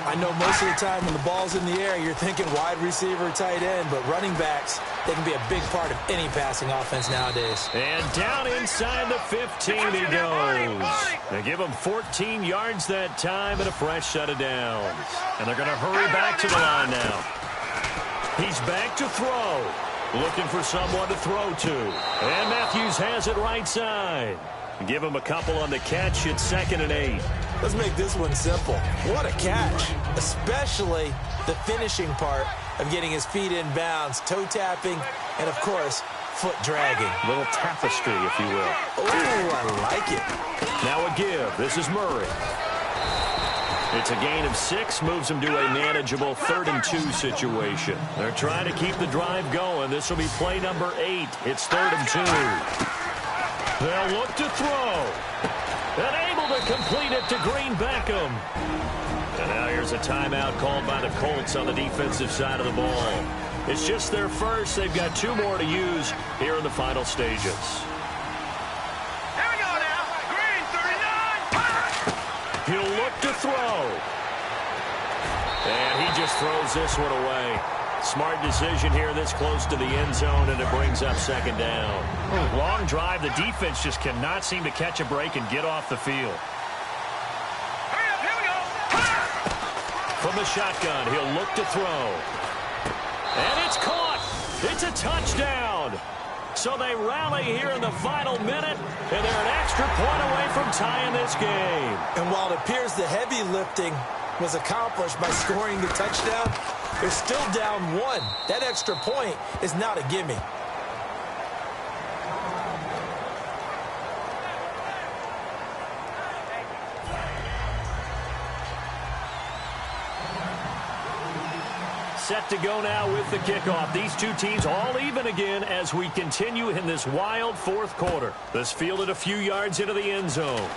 Speaker 4: I know most of the time when the ball's in the air, you're thinking wide receiver, tight end, but running backs, they can be a big part of any passing offense nowadays.
Speaker 3: And down inside the 15 he goes. They give him 14 yards that time and a fresh set of downs. And they're going to hurry back to the line now. He's back to throw. Looking for someone to throw to. And Matthews has it right side. Give him a couple on the catch. It's 2nd and 8.
Speaker 4: Let's make this one simple. What a catch, especially the finishing part of getting his feet in bounds, toe tapping, and, of course, foot dragging.
Speaker 3: A little tapestry, if you will.
Speaker 4: Oh, I like it.
Speaker 3: Now a give. This is Murray. It's a gain of 6, moves them to a manageable 3rd and 2 situation. They're trying to keep the drive going. This will be play number 8. It's 3rd and 2. They'll look to throw. And able to complete it to Green Beckham. And now here's a timeout called by the Colts on the defensive side of the ball. It's just their first. They've got 2 more to use here in the final stages.
Speaker 5: Here we go now. Green, 39.
Speaker 3: He'll look to throw. And he just throws this one away. Smart decision here this close to the end zone, and it brings up 2nd down. Long drive. The defense just cannot seem to catch a break and get off the field.
Speaker 5: Hurry up, here we go.
Speaker 3: From the shotgun, he'll look to throw. And it's caught. It's a touchdown. So they rally here in the final minute, and they're an extra point away from tying this game.
Speaker 4: And while it appears the heavy lifting was accomplished by scoring the touchdown, they're still down 1. That extra point is not a gimme.
Speaker 3: Set to go now with the kickoff. These 2 teams all even again as we continue in this wild 4th quarter. This fielded a few yards into the end zone.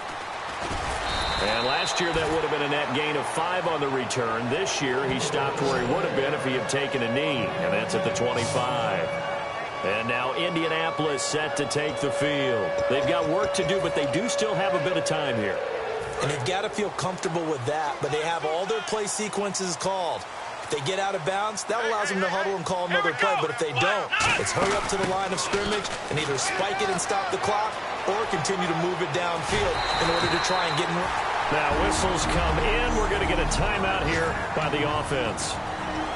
Speaker 3: And last year that would have been a net gain of 5 on the return. This year he stopped where he would have been if he had taken a knee, and that's at the 25. And now Indianapolis set to take the field. They've got work to do, but they do still have a bit of time here.
Speaker 4: And they've got to feel comfortable with that, but they have all their play sequences called. If they get out of bounds, that allows them to huddle and call another play. But if they don't, it's hurry up to the line of scrimmage and either spike it and stop the clock or continue to move it downfield in order to try and get in.
Speaker 3: Now whistles come in. We're going to get a timeout here by the offense.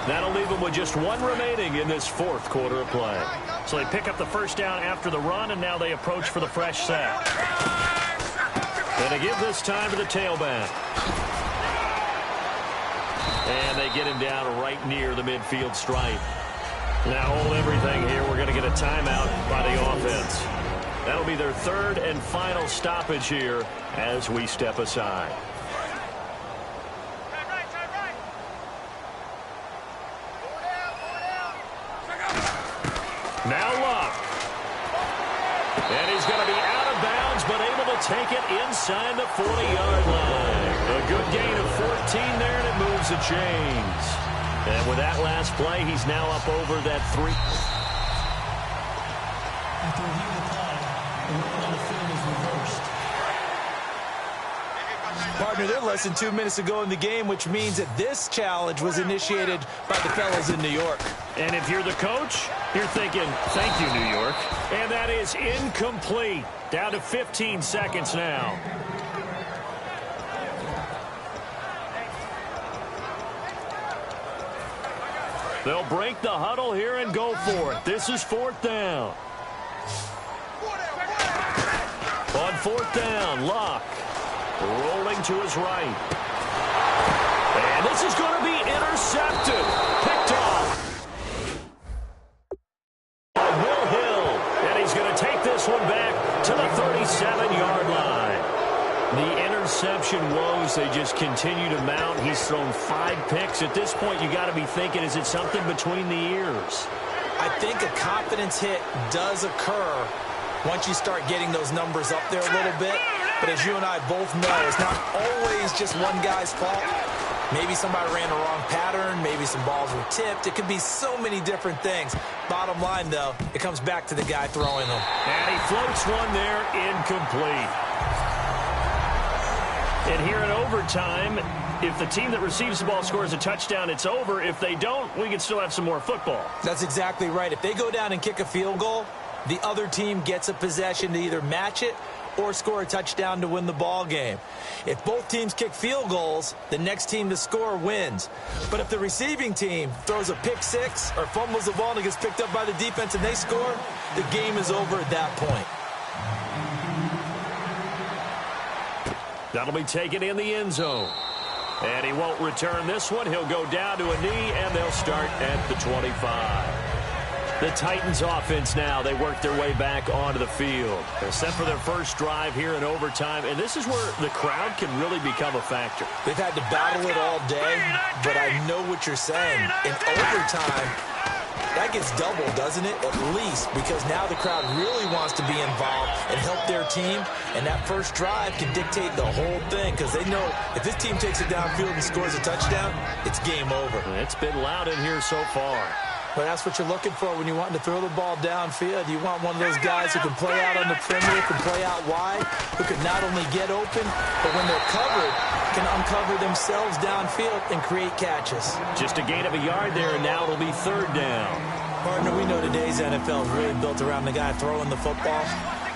Speaker 3: That'll leave them with just one remaining in this fourth quarter of play. So they pick up the first down after the run, and now they approach for the fresh set. And they give this time to the tailback. And they get him down right near the midfield stripe. Now hold everything here. We're going to get a timeout by the offense. That'll be their third and final stoppage here as we step aside. Now Luck. And he's going to be out of bounds, but able to take it inside the 40-yard line. A good gain of 14 there, and it moves the chains. And with that last play, he's now up over that 3.
Speaker 6: After review of the play, the rule on the field is reversed.
Speaker 4: Partner, they're less than 2 minutes ago in the game, which means that this challenge was initiated by the fellas in New York.
Speaker 3: And if you're the coach, you're thinking, thank you, New York. And that is incomplete. Down to 15 seconds now. They'll break the huddle here and go for it. This is fourth down. On fourth down, Luck rolling to his right. And this is going to be intercepted. Picked off. Will Hill. And he's going to take this one back to the 37-yard line. The interception woes, they just continue to mount. He's thrown 5 picks. At this point, you got to be thinking, is it something between the ears?
Speaker 4: I think a confidence hit does occur once you start getting those numbers up there a little bit. But as you and I both know, it's not always just one guy's fault. Maybe somebody ran the wrong pattern. Maybe some balls were tipped. It could be so many different things. Bottom line, though, it comes back to the guy throwing them.
Speaker 3: And he floats one there, incomplete. And here in overtime, if the team that receives the ball scores a touchdown, it's over. If they don't, we can still have some more football.
Speaker 4: That's exactly right. If they go down and kick a field goal, the other team gets a possession to either match it or score a touchdown to win the ball game. If both teams kick field goals, the next team to score wins. But if the receiving team throws a pick six or fumbles the ball and it gets picked up by the defense and they score, the game is over at that point.
Speaker 3: That'll be taken in the end zone. And he won't return this one. He'll go down to a knee, and they'll start at the 25. The Titans offense now, they work their way back onto the field. They're set for their first drive here in overtime, and this is where the crowd can really become a factor.
Speaker 4: They've had to battle it all day, but I know what you're saying. In overtime, that gets double, doesn't it? At least, because now the crowd really wants to be involved and help their team, and that first drive can dictate the whole thing because they know if this team takes it downfield and scores a touchdown, it's game over.
Speaker 3: It's been loud in here so far.
Speaker 4: But that's what you're looking for when you want to throw the ball downfield. You want one of those guys who can play out on the perimeter, can play out wide, who can not only get open, but when they're covered, can uncover themselves downfield and create catches.
Speaker 3: Just a gain of a yard there, and now it'll be third down.
Speaker 4: Partner, we know today's NFL is really built around the guy throwing the football.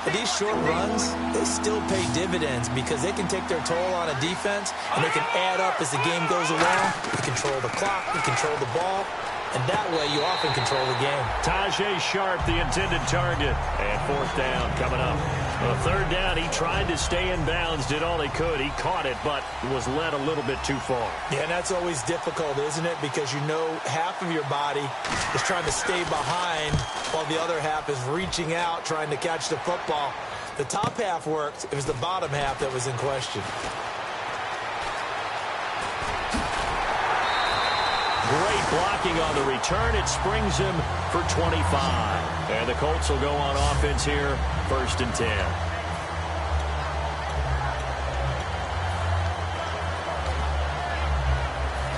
Speaker 4: But these short runs, they still pay dividends because they can take their toll on a defense, and they can add up as the game goes along. You control the clock, you control the ball. And that way, you often control the game.
Speaker 3: Tajay Sharp, the intended target. And fourth down coming up. On third down, he tried to stay in bounds, did all he could. He caught it, but was led a little bit too far.
Speaker 4: Yeah, and that's always difficult, isn't it? Because you know half of your body is trying to stay behind while the other half is reaching out, trying to catch the football. The top half worked. It was the bottom half that was in question.
Speaker 3: Great blocking on the return. It springs him for 25. And the Colts will go on offense here, 1st and 10.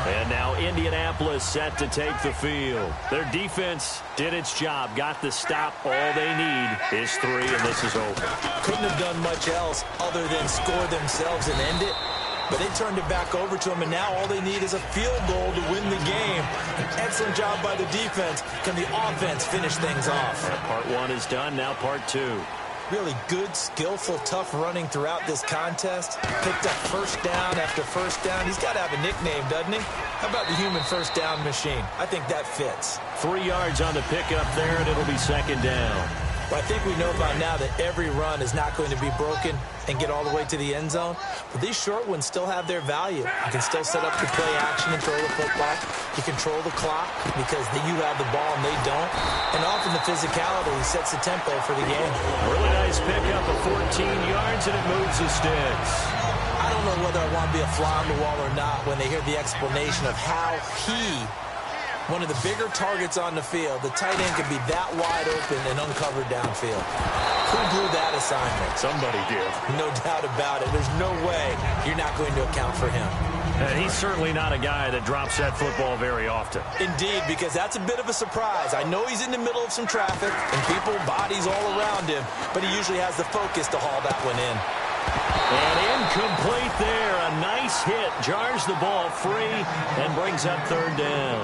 Speaker 3: And now Indianapolis set to take the field. Their defense did its job, got the stop. All they need is 3, and this is over.
Speaker 4: Couldn't have done much else other than score themselves and end it. But they turned it back over to them, and now all they need is a field goal to win the game. An excellent job by the defense. Can the offense finish things off?
Speaker 3: Part 1 is done, now part 2.
Speaker 4: Really good, skillful, tough running throughout this contest. Picked up first down after first down. He's got to have a nickname, doesn't he? How about the human first down machine? I think that fits.
Speaker 3: 3 yards on the pickup there, and it'll be second down.
Speaker 4: Well, I think we know by now that every run is not going to be broken and get all the way to the end zone. But these short ones still have their value. You can still set up your play action and throw the football. You control the clock because you have the ball and they don't. And often the physicality sets the tempo for the game.
Speaker 3: Really nice pickup of 14 yards, and it moves the sticks.
Speaker 4: I don't know whether I want to be a fly on the wall or not when they hear the explanation of how one of the bigger targets on the field, the tight end could be that wide open and uncovered downfield. Who blew that assignment?
Speaker 3: Somebody did.
Speaker 4: No doubt about it. There's no way you're not going to account for him.
Speaker 3: And he's certainly not a guy that drops that football very often.
Speaker 4: Indeed, because that's a bit of a surprise. I know he's in the middle of some traffic and people, bodies all around him, but he usually has the focus to haul that one in.
Speaker 3: And incomplete there. A nice hit. Jars the ball free and brings up third down.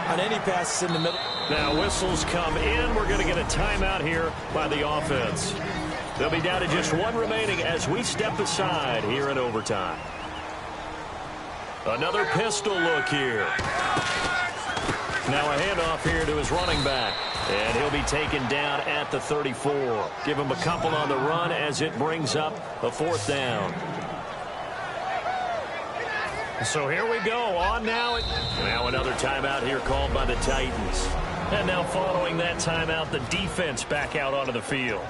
Speaker 4: On any passes in the middle.
Speaker 3: Now whistles come in. We're going to get a timeout here by the offense. They'll be down to just 1 remaining as we step aside here in overtime. Another pistol look here. Now a handoff here to his running back. And he'll be taken down at the 34. Give him a couple on the run as it brings up a 4th down. So here we go. On now. Now another timeout here called by the Titans. And now following that timeout, the defense back out onto the field.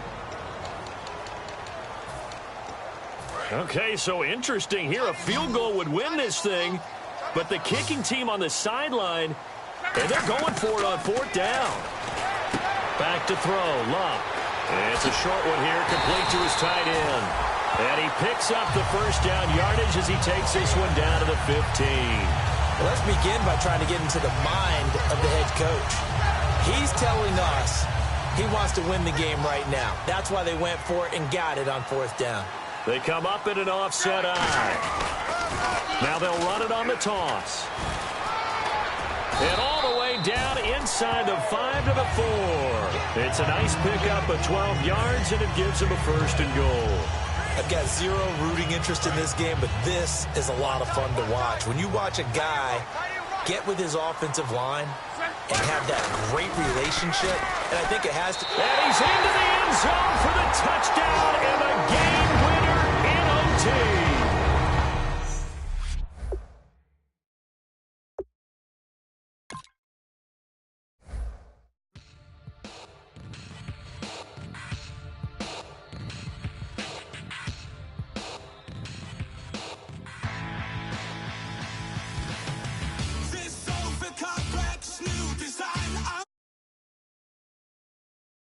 Speaker 3: Okay, so interesting here. A field goal would win this thing, but the kicking team on the sideline, and they're going for it on 4th down. Back to throw, Love. And it's a short one here, complete to his tight end. And he picks up the first down yardage as he takes this one down to the 15.
Speaker 4: Well, let's begin by trying to get into the mind of the head coach. He's telling us he wants to win the game right now. That's why they went for it and got it on 4th down.
Speaker 3: They come up in an offset eye. Now they'll run it on the toss. And all the way down inside the 5 to the 4. It's a nice pickup of 12 yards, and it gives them a 1st and goal.
Speaker 4: I've got zero rooting interest in this game, but this is a lot of fun to watch. When you watch a guy get with his offensive line and have that great relationship, and I think it has to.
Speaker 3: And he's into the end zone for the touchdown, and the game